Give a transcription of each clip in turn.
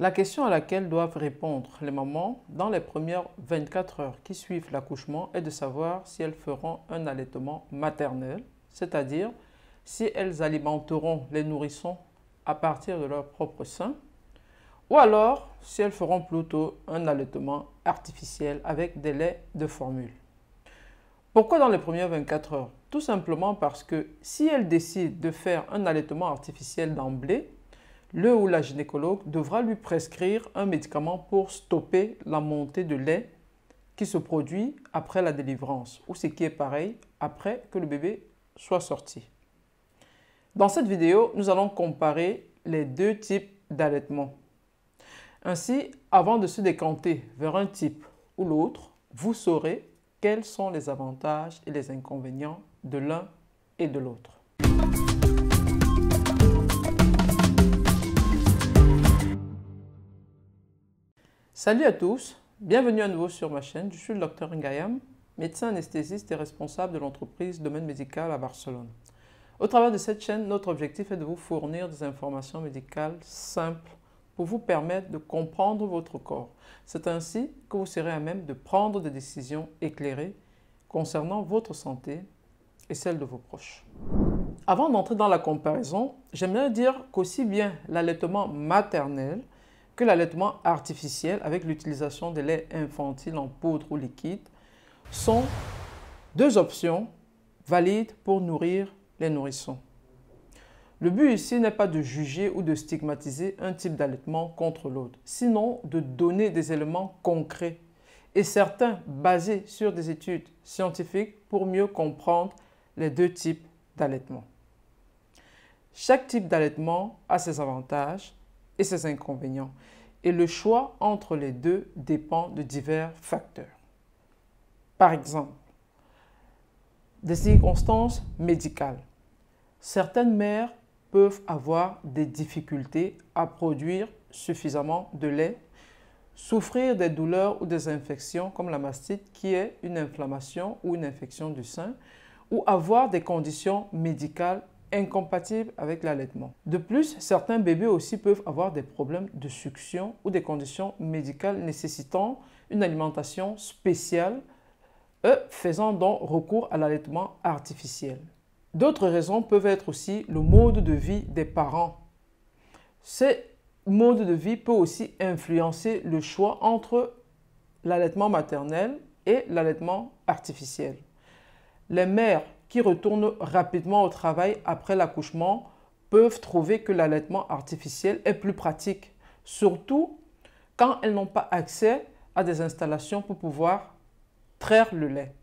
La question à laquelle doivent répondre les mamans dans les premières 24 heures qui suivent l'accouchement est de savoir si elles feront un allaitement maternel, c'est-à-dire si elles alimenteront les nourrissons à partir de leur propre sein, ou alors si elles feront plutôt un allaitement artificiel avec des laits de formule. Pourquoi dans les premières 24 heures? Tout simplement parce que si elles décident de faire un allaitement artificiel d'emblée, le ou la gynécologue devra lui prescrire un médicament pour stopper la montée de lait qui se produit après la délivrance, ou ce qui est pareil, après que le bébé soit sorti. Dans cette vidéo, nous allons comparer les deux types d'allaitement. Ainsi, avant de se décanter vers un type ou l'autre, vous saurez quels sont les avantages et les inconvénients de l'un et de l'autre. Salut à tous, bienvenue à nouveau sur ma chaîne. Je suis le Dr Ngayam, médecin anesthésiste et responsable de l'entreprise Domaine Médical à Barcelone. Au travers de cette chaîne, notre objectif est de vous fournir des informations médicales simples pour vous permettre de comprendre votre corps. C'est ainsi que vous serez à même de prendre des décisions éclairées concernant votre santé et celle de vos proches. Avant d'entrer dans la comparaison, j'aimerais dire qu'aussi bien l'allaitement maternel que l'allaitement artificiel avec l'utilisation de lait infantile en poudre ou liquide sont deux options valides pour nourrir les nourrissons. Le but ici n'est pas de juger ou de stigmatiser un type d'allaitement contre l'autre, sinon de donner des éléments concrets et certains basés sur des études scientifiques pour mieux comprendre les deux types d'allaitement. Chaque type d'allaitement a ses avantages et ses inconvénients, et le choix entre les deux dépend de divers facteurs. Par exemple, des circonstances médicales. Certaines mères peuvent avoir des difficultés à produire suffisamment de lait, souffrir des douleurs ou des infections comme la mastite qui est une inflammation ou une infection du sein, ou avoir des conditions médicales incompatibles avec l'allaitement. De plus, certains bébés aussi peuvent avoir des problèmes de succion ou des conditions médicales nécessitant une alimentation spéciale, faisant donc recours à l'allaitement artificiel. D'autres raisons peuvent être aussi le mode de vie des parents. Ce mode de vie peut aussi influencer le choix entre l'allaitement maternel et l'allaitement artificiel. Les mères qui retournent rapidement au travail après l'accouchement peuvent trouver que l'allaitement artificiel est plus pratique, surtout quand elles n'ont pas accès à des installations pour pouvoir traire le lait.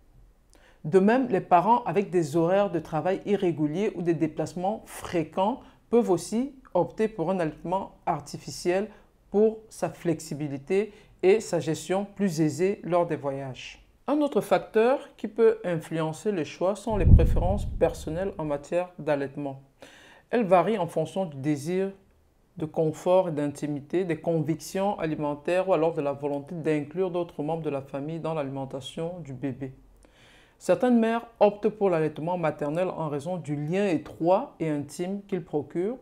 De même, les parents avec des horaires de travail irréguliers ou des déplacements fréquents peuvent aussi opter pour un allaitement artificiel pour sa flexibilité et sa gestion plus aisée lors des voyages. Un autre facteur qui peut influencer les choix sont les préférences personnelles en matière d'allaitement. Elles varient en fonction du désir de confort et d'intimité, des convictions alimentaires ou alors de la volonté d'inclure d'autres membres de la famille dans l'alimentation du bébé. Certaines mères optent pour l'allaitement maternel en raison du lien étroit et intime qu'il procure,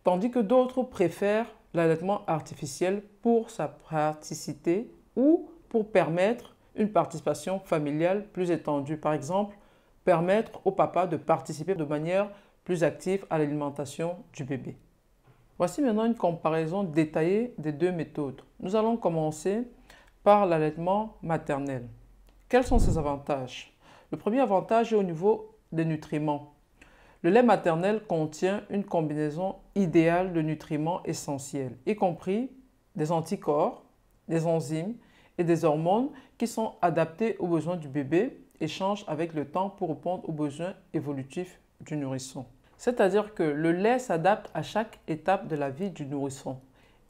tandis que d'autres préfèrent l'allaitement artificiel pour sa praticité ou pour permettre une participation familiale plus étendue. Par exemple, permettre au papa de participer de manière plus active à l'alimentation du bébé. Voici maintenant une comparaison détaillée des deux méthodes. Nous allons commencer par l'allaitement maternel. Quels sont ses avantages? Le premier avantage est au niveau des nutriments. Le lait maternel contient une combinaison idéale de nutriments essentiels, y compris des anticorps, des enzymes et des hormones qui sont adaptés aux besoins du bébé et changent avec le temps pour répondre aux besoins évolutifs du nourrisson. C'est-à-dire que le lait s'adapte à chaque étape de la vie du nourrisson.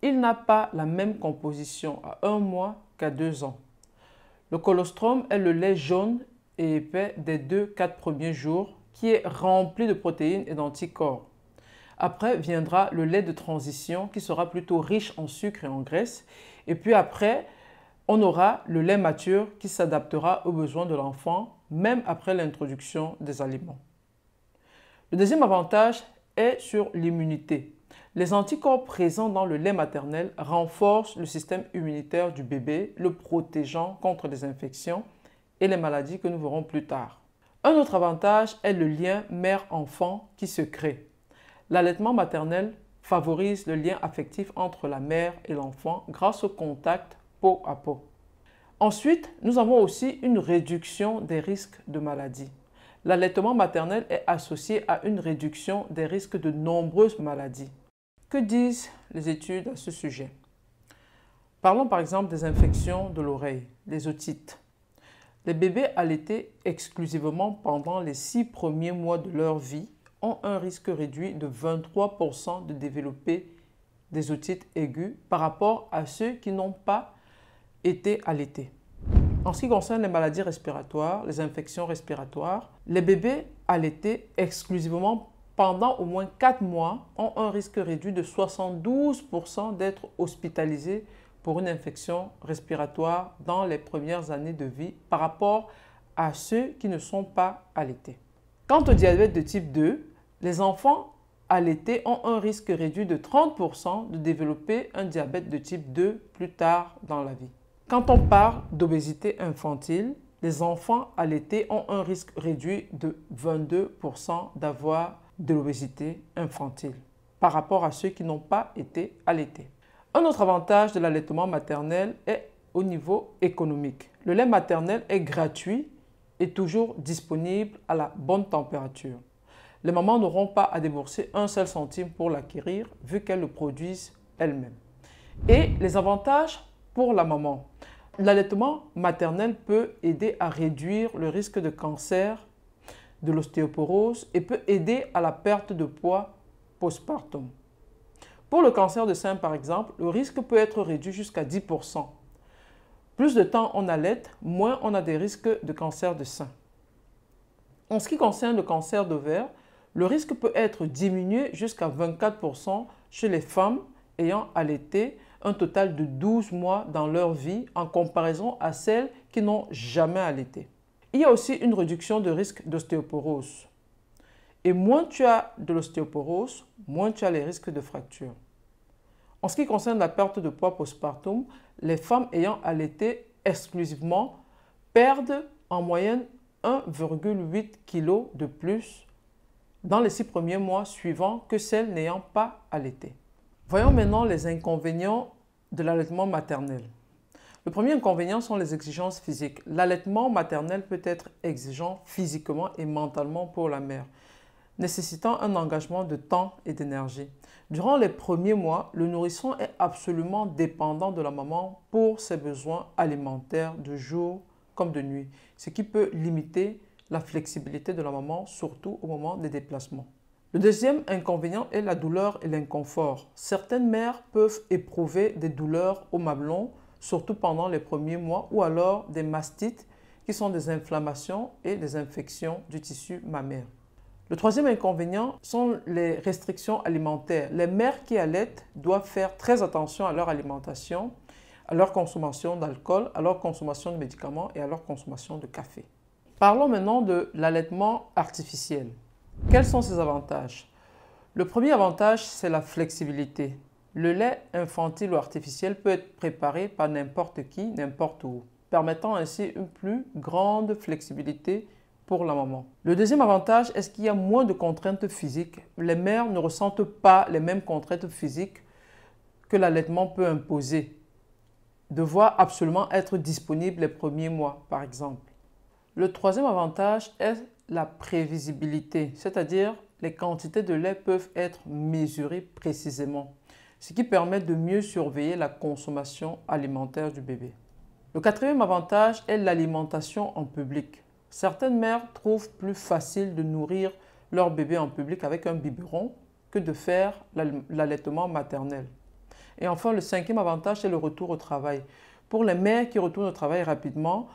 Il n'a pas la même composition à 1 mois qu'à 2 ans. Le colostrum est le lait jaune et épais des 2-4 premiers jours qui est rempli de protéines et d'anticorps. Après viendra le lait de transition qui sera plutôt riche en sucre et en graisse. Et puis après, on aura le lait mature qui s'adaptera aux besoins de l'enfant, même après l'introduction des aliments. Le deuxième avantage est sur l'immunité. Les anticorps présents dans le lait maternel renforcent le système immunitaire du bébé, le protégeant contre les infections et les maladies que nous verrons plus tard. Un autre avantage est le lien mère-enfant qui se crée. L'allaitement maternel favorise le lien affectif entre la mère et l'enfant grâce au contact peau à peau. Ensuite, nous avons aussi une réduction des risques de maladies. L'allaitement maternel est associé à une réduction des risques de nombreuses maladies. Que disent les études à ce sujet? Parlons par exemple des infections de l'oreille, les otites. Les bébés allaités exclusivement pendant les 6 premiers mois de leur vie ont un risque réduit de 23% de développer des otites aiguës par rapport à ceux qui n'ont pas été allaités. En ce qui concerne les maladies respiratoires, les infections respiratoires, les bébés allaités exclusivement pendant au moins 4 mois ont un risque réduit de 72% d'être hospitalisés pour une infection respiratoire dans les premières années de vie par rapport à ceux qui ne sont pas allaités. Quant au diabète de type 2, les enfants allaités ont un risque réduit de 30% de développer un diabète de type 2 plus tard dans la vie. Quand on parle d'obésité infantile, les enfants allaités ont un risque réduit de 22% d'avoir de l'obésité infantile par rapport à ceux qui n'ont pas été allaités. Un autre avantage de l'allaitement maternel est au niveau économique. Le lait maternel est gratuit et toujours disponible à la bonne température. Les mamans n'auront pas à débourser un seul centime pour l'acquérir vu qu'elles le produisent elles-mêmes. Et les avantages pour la maman. L'allaitement maternel peut aider à réduire le risque de cancer, de l'ostéoporose et peut aider à la perte de poids postpartum. Pour le cancer de sein, par exemple, le risque peut être réduit jusqu'à 10%. Plus de temps on allaite, moins on a des risques de cancer de sein. En ce qui concerne le cancer d'ovaire, le risque peut être diminué jusqu'à 24% chez les femmes ayant allaité un total de 12 mois dans leur vie en comparaison à celles qui n'ont jamais allaité. Il y a aussi une réduction de risque d'ostéoporose. Et moins tu as de l'ostéoporose, moins tu as les risques de fracture. En ce qui concerne la perte de poids postpartum, les femmes ayant allaité exclusivement perdent en moyenne 1,8 kg de plus dans les 6 premiers mois suivants que celles n'ayant pas allaité. Voyons maintenant les inconvénients de l'allaitement maternel. Le premier inconvénient sont les exigences physiques. L'allaitement maternel peut être exigeant physiquement et mentalement pour la mère, nécessitant un engagement de temps et d'énergie. Durant les premiers mois, le nourrisson est absolument dépendant de la maman pour ses besoins alimentaires de jour comme de nuit, ce qui peut limiter la flexibilité de la maman, surtout au moment des déplacements. Le deuxième inconvénient est la douleur et l'inconfort. Certaines mères peuvent éprouver des douleurs au mamelon, surtout pendant les premiers mois, ou alors des mastites qui sont des inflammations et des infections du tissu mammaire. Le troisième inconvénient sont les restrictions alimentaires. Les mères qui allaitent doivent faire très attention à leur alimentation, à leur consommation d'alcool, à leur consommation de médicaments et à leur consommation de café. Parlons maintenant de l'allaitement artificiel. Quels sont ses avantages? Le premier avantage, c'est la flexibilité. Le lait infantile ou artificiel peut être préparé par n'importe qui, n'importe où, permettant ainsi une plus grande flexibilité pour la maman. Le deuxième avantage est qu'il y a moins de contraintes physiques. Les mères ne ressentent pas les mêmes contraintes physiques que l'allaitement peut imposer. Devoir absolument être disponible les premiers mois, par exemple. Le troisième avantage est la prévisibilité, c'est-à-dire les quantités de lait peuvent être mesurées précisément, ce qui permet de mieux surveiller la consommation alimentaire du bébé. Le quatrième avantage est l'alimentation en public. Certaines mères trouvent plus facile de nourrir leur bébé en public avec un biberon que de faire l'allaitement maternel. Et enfin, le cinquième avantage est le retour au travail. Pour les mères qui retournent au travail rapidement,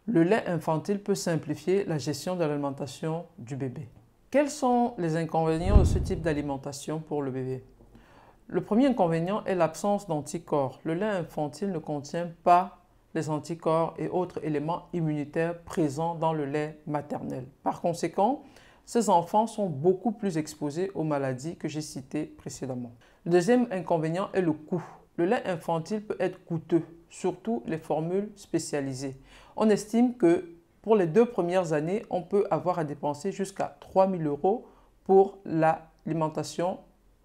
le lait infantile peut simplifier la gestion de l'alimentation du bébé. Quels sont les inconvénients de ce type d'alimentation pour le bébé? Le premier inconvénient est l'absence d'anticorps. Le lait infantile ne contient pas les anticorps et autres éléments immunitaires présents dans le lait maternel. Par conséquent, ces enfants sont beaucoup plus exposés aux maladies que j'ai citées précédemment. Le deuxième inconvénient est le coût. Le lait infantile peut être coûteux, surtout les formules spécialisées. On estime que pour les 2 premières années, on peut avoir à dépenser jusqu'à 3 000 € pour l'alimentation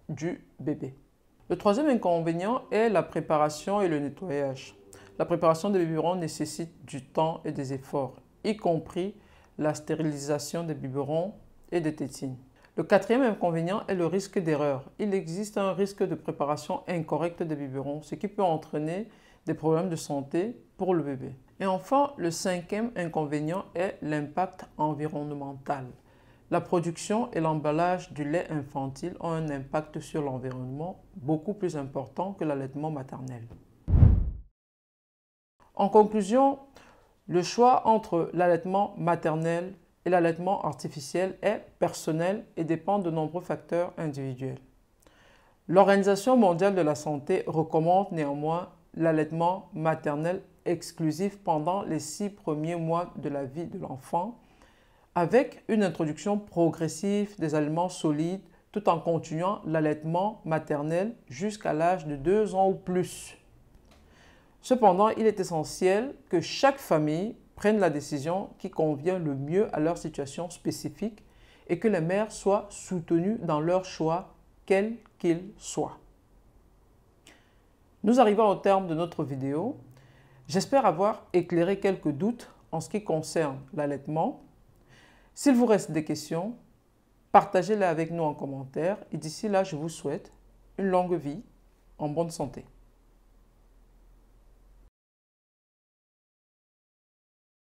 du bébé. Le troisième inconvénient est la préparation et le nettoyage. La préparation des biberons nécessite du temps et des efforts, y compris la stérilisation des biberons et des tétines. Le quatrième inconvénient est le risque d'erreur. Il existe un risque de préparation incorrecte des biberons, ce qui peut entraîner des problèmes de santé pour le bébé. Et enfin, le cinquième inconvénient est l'impact environnemental. La production et l'emballage du lait infantile ont un impact sur l'environnement beaucoup plus important que l'allaitement maternel. En conclusion, le choix entre l'allaitement maternel et l'allaitement artificiel est personnel et dépend de nombreux facteurs individuels. L'Organisation mondiale de la santé recommande néanmoins l'allaitement maternel exclusif pendant les 6 premiers mois de la vie de l'enfant, avec une introduction progressive des aliments solides tout en continuant l'allaitement maternel jusqu'à l'âge de 2 ans ou plus. Cependant, il est essentiel que chaque famille prenne la décision qui convient le mieux à leur situation spécifique et que les mères soient soutenues dans leur choix, quel qu'il soit. Nous arrivons au terme de notre vidéo. J'espère avoir éclairé quelques doutes en ce qui concerne l'allaitement. S'il vous reste des questions, partagez-les avec nous en commentaire et d'ici là, je vous souhaite une longue vie en bonne santé.